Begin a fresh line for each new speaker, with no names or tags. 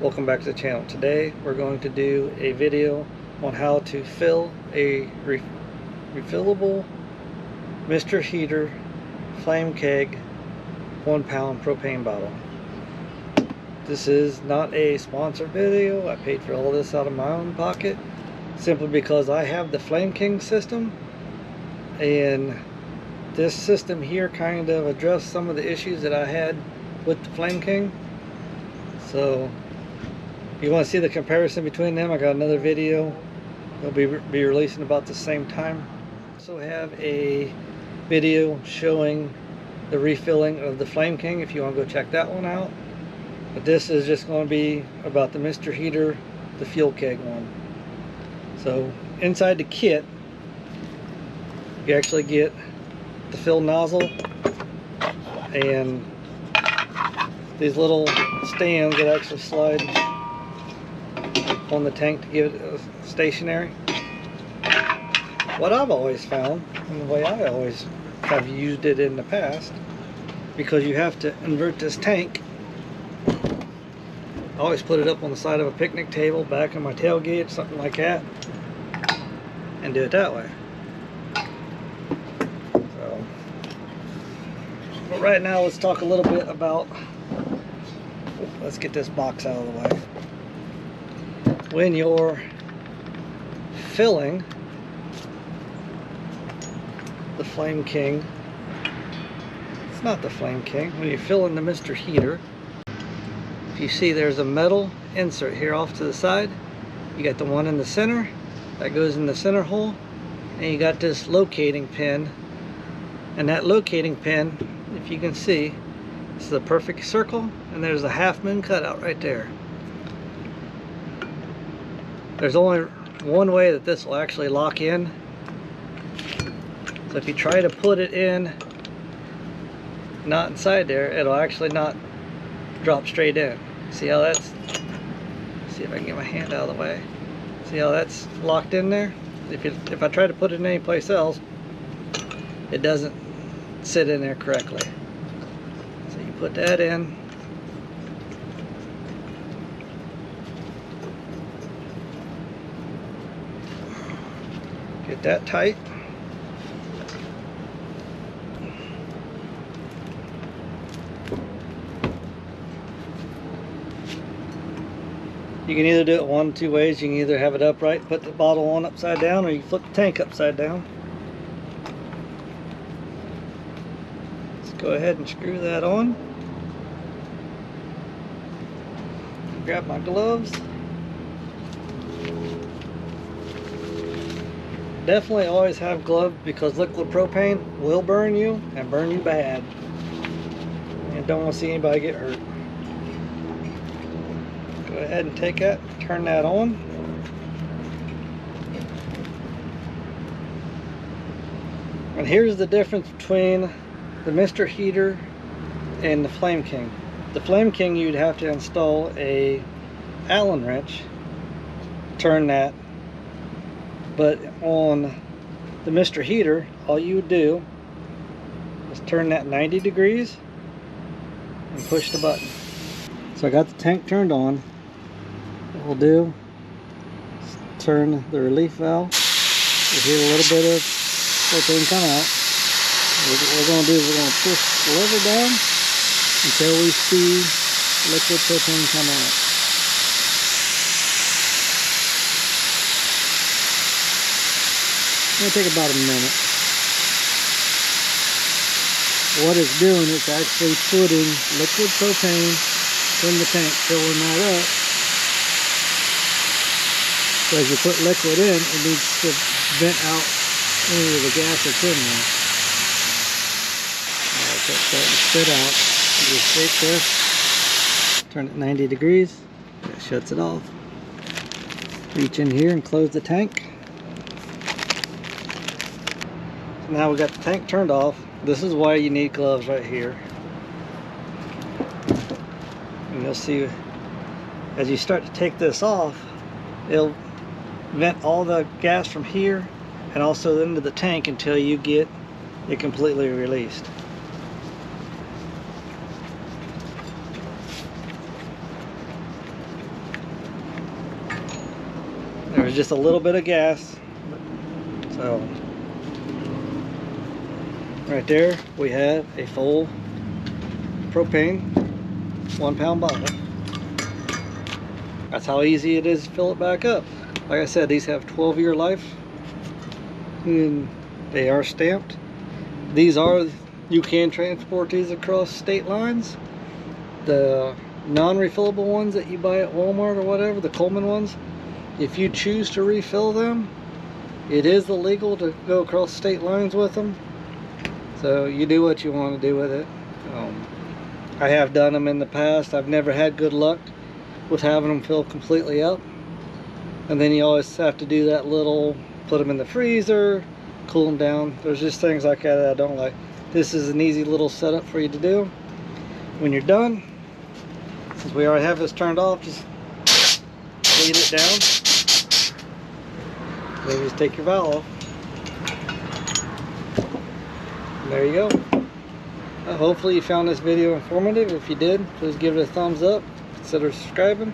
Welcome back to the channel. Today we're going to do a video on how to fill a refillable Mr. Heater Flame Keg 1 pound propane bottle. This is not a sponsored video. I paid for all this out of my own pocket simply because I have the Flame King system, and this system here kind of addressed some of the issues that I had with the Flame King. So if you want to see the comparison between them, I got another video. It'll be releasing about the same time. I also have a video showing the refilling of the Flame King if you want to go check that one out. But this is just going to be about the Mr. Heater, the Fuel Keg one. So inside the kit, you actually get the fill nozzle and these little stands that actually slide on the tank to give it stationary. What I've always found, and the way I always have used it in the past, because you have to invert this tank, I always put it up on the side of a picnic table, back on my tailgate, something like that, and do it that way. So, but right now let's talk a little bit about, let's get this box out of the way. When you're filling the Flame King, it's not the Flame King, when you're filling the Mr. Heater, if you see there's a metal insert here off to the side, you got the one in the center that goes in the center hole, and you got this locating pin, and that locating pin, if you can see, this is a perfect circle, and there's a half moon cutout right there. There's only one way that this will actually lock in. So if you try to put it in, not inside there, it'll actually not drop straight in. See how that's, see if I can get my hand out of the way. See how that's locked in there? If I try to put it in any place else, it doesn't sit in there correctly. So you put that in. Get that tight. You can either do it one of two ways. You can either have it upright, put the bottle on upside down, or you can flip the tank upside down. Let's go ahead and screw that on. Grab my gloves. Definitely always have gloves, because liquid propane will burn you, and burn you bad. And don't want to see anybody get hurt. Go ahead and take that, turn that on. And here's the difference between the Mr. Heater and the Flame King. The Flame King, you'd have to install a Allen wrench, turn that. But on the Mr. Heater, all you would do is turn that 90 degrees and push the button. So I got the tank turned on. What we'll do is turn the relief valve. You'll hear a little bit of propane come out. What we're going to do is we're going to push the lever down until we see liquid propane come out. It'll take about a minute. What it's doing is actually putting liquid propane in the tank, filling that up. So as you put liquid in, it needs to vent out any of the gas that's in there. Alright, so it's starting to spit out. You just shake this, turn it 90 degrees, that shuts it off. Reach in here and close the tank. Now we got the tank turned off. This is why you need gloves right here. And you'll see as you start to take this off, it'll vent all the gas from here and also into the tank until you get it completely released. There's just a little bit of gas. So right there we have a full propane 1 pound bottle. That's how easy it is to fill it back up. Like I said, these have 12-year life and they are stamped. These are, you can transport these across state lines. The non-refillable ones that you buy at Walmart or whatever, the Coleman ones, if you choose to refill them, it is illegal to go across state lines with them. So you do what you want to do with it. I have done them in the past. I've never had good luck with having them fill completely up. And then you always have to do that little, put them in the freezer, cool them down. There's just things like that I don't like. This is an easy little setup for you to do. When you're done, since we already have this turned off, just lean it down. Then just take your valve off. And there you go. Hopefully you found this video informative. If you did, please give it a thumbs up. Consider subscribing.